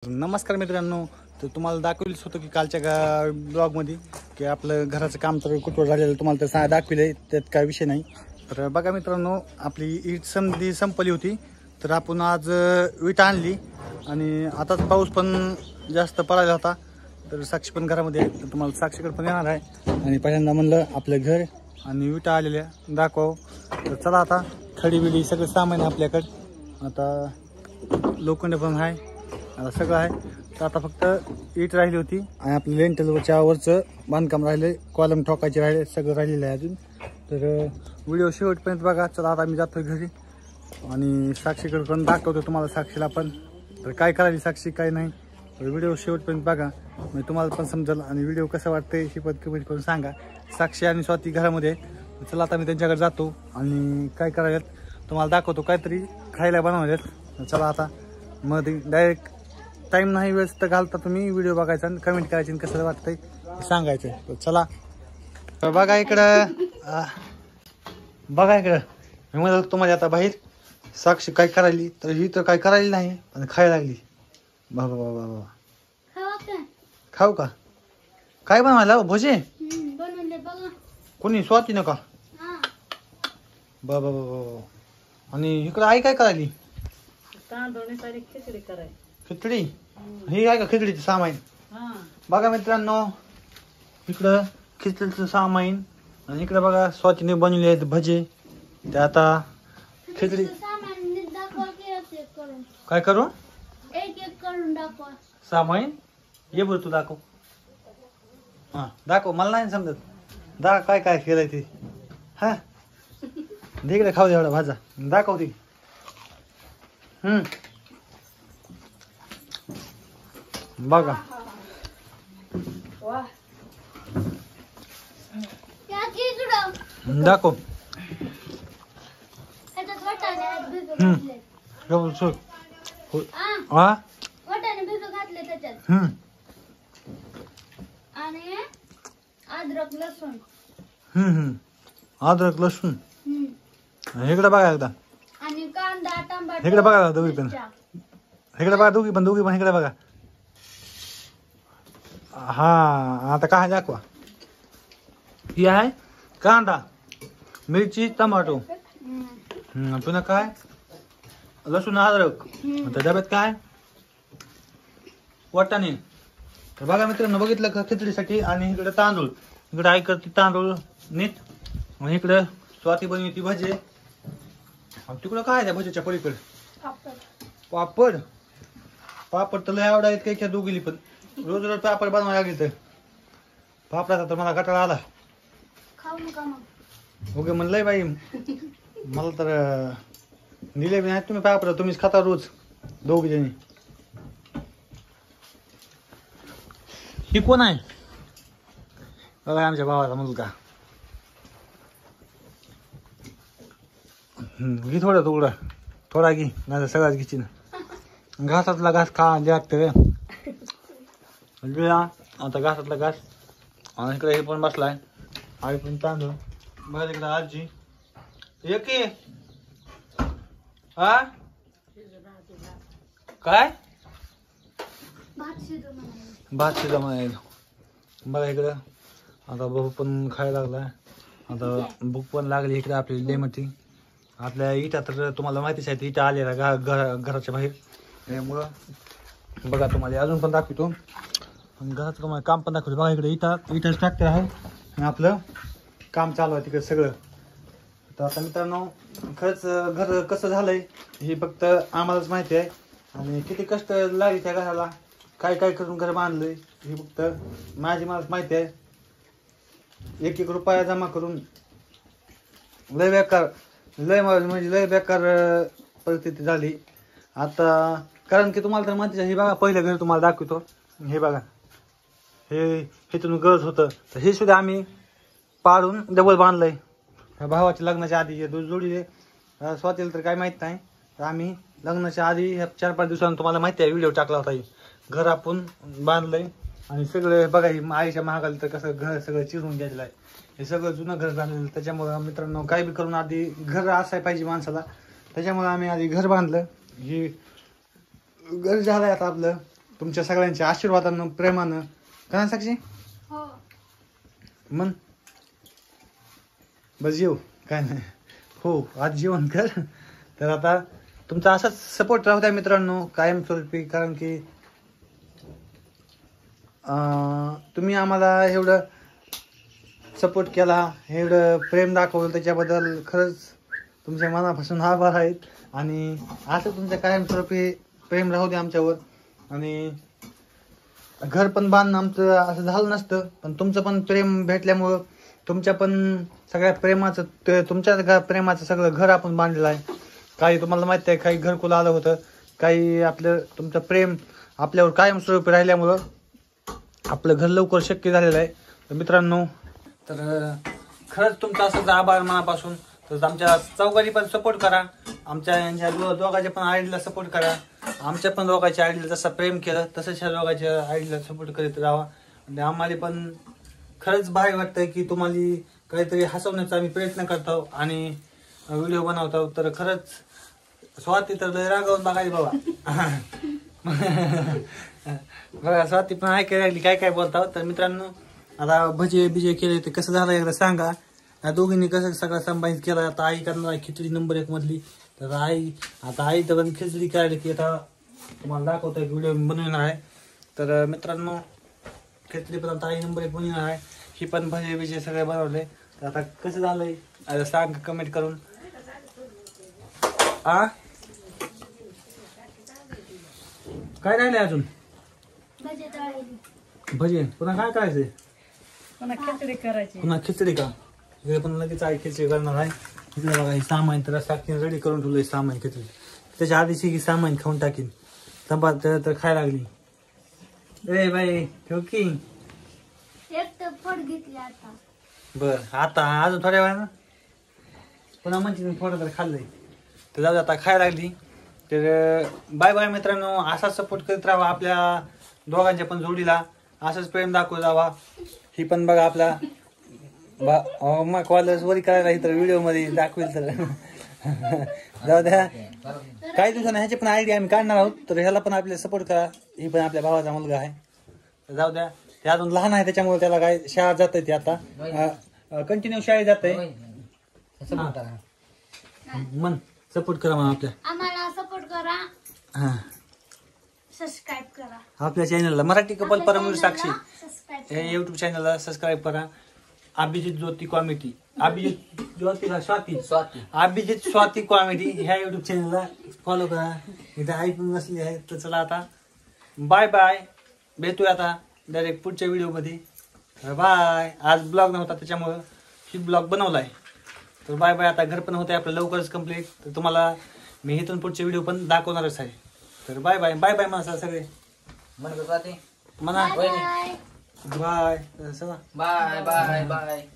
नमस्कार मित्रांनो. तर तुम्हाला दाखवलंच होतं की कालच्या ब्लॉगमध्ये की आपलं घराचं काम तर कुठवर झालेलं तुम्हाला तर दाखविलं, त्यात काय विषय नाही. तर बघा मित्रांनो, आपली ईट संपली होती. तर आपण आज वीट आणली आणि आताच पाऊस पण जास्त पडायला होता. तर साक्षी पण घरामध्ये आहे, तर तुम्हाला साक्षीकडे पण येणार आहे. आणि पहिल्यांदा म्हणलं आपलं घर आणि विटा आलेल्या दाखव. तर चला, आता खडी बिडी सगळं सामान आहे आपल्याकडं. आता लोखंड पण आहे, आता सगळं आहे. तर आता फक्त ईट राहिली होती आणि आपलं लेंटलवरच्या वरचं बांधकाम राहिले, कॉलम ठोकायचे राहिले, सगळं राहिलेलं आहे अजून. तर व्हिडिओ शेवटपर्यंत बघा. चला, आता मी जातो घरी आणि साक्षीकडे पण दाखवतो तुम्हाला, साक्षीला पण. तर काय करायची साक्षी काय नाही, तर व्हिडिओ शेवटपर्यंत बघा, म्हणजे तुम्हाला पण समजेल. आणि व्हिडिओ कसं वाटतंय ही पण कमेंट करून सांगा. साक्षी आणि स्वाती घरामध्ये. चला, आता मी त्यांच्याकडे जातो आणि काय करायला तुम्हाला दाखवतो, काहीतरी खायला बनवायला. चला, आता मध्ये डायरेक्ट टाईम नाही व्यस्त घालता तुम्ही व्हिडिओ बघायचा आणि कमेंट करायची, कसं वाटतंय सांगायचं. तर चला, बघा इकडं, बघा इकडं. मी म्हणत तुम्हाला आता बाहेर साक्षी काय करायली, तर ही तर काय करायली नाही आणि खायला लागली. बाबा बाबा बाबा, खाऊ का? काय बनवायला भोजे? कोणी? स्वाती नका बाबा बाबा. आणि इकडं आई काय करायली? खिचडी कराय. खिचडी? ही आहे का खिचडीचं सामान? बघा मित्रांनो, इकडं खिचडीचं सामान आणि इकडे बघा स्वातीने बनवले आहेत भजे. ते आता खिचडी काय करू? एक करून दाखवा सामान. ये बरं तू दाखव. हा दाखव, मला नाही समजत. काय काय केलंय ते. हा इकडे खाऊ दे एवढा भाजा, दाखव ती. बघा दाखव. अद्रक लसूण. अद्रक लसूण. इकडे बघा एकदा. आणि कांदा टमाटर. इकडे बघा दोघी पण. इकडे बघा दोघी पण इकडे बघा. हा आता काय दाखवा. ही आहे कांदा, मिरची, टमाटो. पुन्हा काय? लसूण, अद्रक. डब्यात काय? वाटाणे. तर बघा मित्रांनो, बघितलं का खिचडीसाठी. आणि इकडे तांदूळ, इकडे आई करते तांदूळ नीट. आणि इकडे स्वाती बनवती भजे. तिकडं काय त्या भजेच्या पलीकडे? पापड. पापड तर लय आवडायत काय दोघीली पण. रोज रोज पापड बनवायला लागली तर पापडाचा तर मला कटाळा आला. ओके म्हणलंय बाई, मला तर दिले नाही तुम्ही पापड. तुम्हीच खाता रोज दोघी जणी. ही कोण आहे? बघा आमच्या भावाचा मुलगा. घे थोडं तुकडं, थोडा घे, नाही सगळ्याच घ्यायची ना. घासातला घास खा लागतं. आता घासातला घास. आणि इकडे हे पण बसलाय, आई पण तांदूळ. बघा इकडे आजी एक हा काय भात शिजा म्हणायला. बघा इकडं आता भाऊ पण खायला लागलाय. आता भूक पण लागली इकडे आपली लेमटी. आपल्या इटा तर तुम्हाला माहितीच आहे, इटा आलेला घराच्या बाहेर. त्यामुळं बघा तुम्हाला अजून पण दाखवतो. घराचं तुम्हाला काम पण दाखवतो. बघा इकडे इटाच ट्रॅक्टर आहे आणि आपलं काम चालू आहे तिकडे सगळं. तर आता मित्रांनो, खरंच घर कसं झालंय हे फक्त आम्हालाच माहिती आहे. आणि किती कष्ट लागले त्या घराला, काय काय करून घर बांधलंय हे फक्त मलाच माहिती आहे. एक एक रुपया जमा करून लय बेकार, म्हणजे लय बेकार परिस्थिती झाली आता. कारण की तुम्हाला तर माहितीच आहे. हे बघा पहिलं घर तुम्हाला दाखवतो. हे बघा, हे तुम्ही गरज होतं, तर हे सुद्धा आम्ही पाडून डबल बांधलंय. भावाच्या लग्नाच्या आधी जोडी स्वातीला तर काय माहित नाही. तर आम्ही लग्नाच्या आधी 4-5 दिवसांनी तुम्हाला माहिती आहे व्हिडिओ टाकला होता. घर आपण बांधलंय आणि सगळं बघा. आईच्या महागाला तर कसं घर सगळं चिरून गेलेलं आहे. हे सगळं जुनं घर झालेलं. त्याच्यामुळे मित्रांनो, काही बी करून आधी घर असाय पाहिजे माणसाला. त्याच्यामुळे आम्ही आधी घर बांधलं. हे घर झालंय आता आपलं. तुमच्या सगळ्यांच्या आशीर्वादानं प्रेमानं का साक्षी हो. मन बस जेव काय नाही हो आज जेवण कर. तर आता तुमचा असाच सपोर्ट राहू द्या मित्रांनो कायमस्वरूपी, कारण की तुम्ही आम्हाला एवढं सपोर्ट केला, एवढं प्रेम दाखवलं त्याच्याबद्दल खरंच तुमच्या मनापासून आभार आहेत. आणि असं तुमचं कायमस्वरूपी प्रेम राहू द्या आमच्यावर. आणि घर पण बांधणं आमचं असं झालं नसतं, पण तुमचं पण प्रेम भेटल्यामुळं तुमच्या पण सगळ्या प्रेमाचं तुमच्या प्रेमाचं सगळं घर आपण बांधलेलं आहे. काही तुम्हाला माहिती आहे, काही घरकुल आलं होतं, काही आपलं तुमचं प्रेम आपल्यावर कायमस्वरूपी राहिल्यामुळं आपलं घर लवकर शक्य झालेलं आहे. तर मित्रांनो, तर खरंच तुमचा असंच आभार मनापासून. तर आमच्या चौघांनी पण सपोर्ट करा, आमच्या यांच्या दोघांच्या पण आयडीला सपोर्ट करा. आमच्या पण दोघांच्या आयडीला जसं प्रेम केलं तसंच ह्या दोघांच्या आयडीला सपोर्ट करीत राहा. आणि आम्हाला पण खरंच भारी वाटतंय की तुम्हाला काहीतरी हसवण्याचा आम्ही प्रयत्न करतो आणि व्हिडिओ बनवतो. तर खरंच स्वाती तर लय रागावून बघायची बाबा. बघा स्वाती पण ऐकायला लागली काय काय बोलताव. तर मित्रांनो, आता भजे बिजे केले ते कसं झालं एकदा सांगा. या दोघींनी कसं सगळं सांभाळून केलं. आता आई करणार खिचडी नंबर 1 मधली. तर आई तर खिचडी करायला की आता तुम्हाला दाखवतोय व्हिडिओ बनवणार आहे. तर मित्रांनो, खिचडी पण आता आई नंबर 1 बनवणार आहे. ही पण भजे बिजे सगळे बनवले. तर आता कसं झालंय आता सांग कमेंट करून. काय राहिले अजून भजे तळलेली. भजे पुन्हा काय करायचंय? पुन्हा खिचडी करायची. पुन्हा खिचडी का? इकडे पण लगेच आई खिचडी करणार आहे. इकडे बघा हे सामान तर टाकीन रेडी करून ठेवलंय सामान खिचडी. त्याच्या आधीची ही सामान खाऊन टाकीन. चपात तर खायला लागली. ए बाई ठेव की. एक तर फड घेतली आता. बर आता अजून थोड्या वेळा पुन्हा म्हणजे थोडं तर खाल्लंय. तर जाऊ दे आता खायला लागली. तर बाय बाय मित्रांनो, असाच सपोर्ट करत राहा आपल्या दोघांच्या पण जोडीला. असंच प्रेम दाखवत जावा. ही पण बघा आपला मग कॉलेज वरी करायला तर व्हिडिओ मध्ये दाखवेल. तर जाऊ द्या, काही दिवसांनी ह्याची पण आयडिया आम्ही काढणार आहोत. तर ह्याला पण आपल्याला सपोर्ट करा. ही पण आपल्या भावाचा मुलगा आहे. तर जाऊ द्या, ते अजून लहान आहे त्याच्यामुळे त्याला काय शाळा जात आहे. ते आता कंटिन्यू शाळेत जात आहे. मन सपोर्ट करा मग आपल्या आम्हाला सपोर्ट करा, हा सबस्क्राईब करा. आपल्या चॅनलला मराठी कपल परमवीर साक्षी सबस्क्राईब हे युट्यूब चॅनलला सबस्क्राईब करा. अभिजित ज्योती कॉमेडी, अभिजित ज्योती स्वाती अभिजित स्वाती कॉमेडी ह्या युट्यूब चॅनलला फॉलो करा. इथे आई पण नसली आहे. तर चला आता बाय बाय, भेटूया आता डायरेक्ट पुढच्या व्हिडिओमध्ये. बाय. आज ब्लॉग नव्हता त्याच्यामुळं ही ब्लॉग बनवलाय. तर बाय बाय. आता घर पण होते आपलं लवकरच कम्प्लीट. तर तुम्हाला मी इथून पुढचे व्हिडिओ पण दाखवणारच आहे. तर बाय बाय बाय बाय म्हणा सगळे म्हणा बाय. बाय. चला बाय बाय बाय.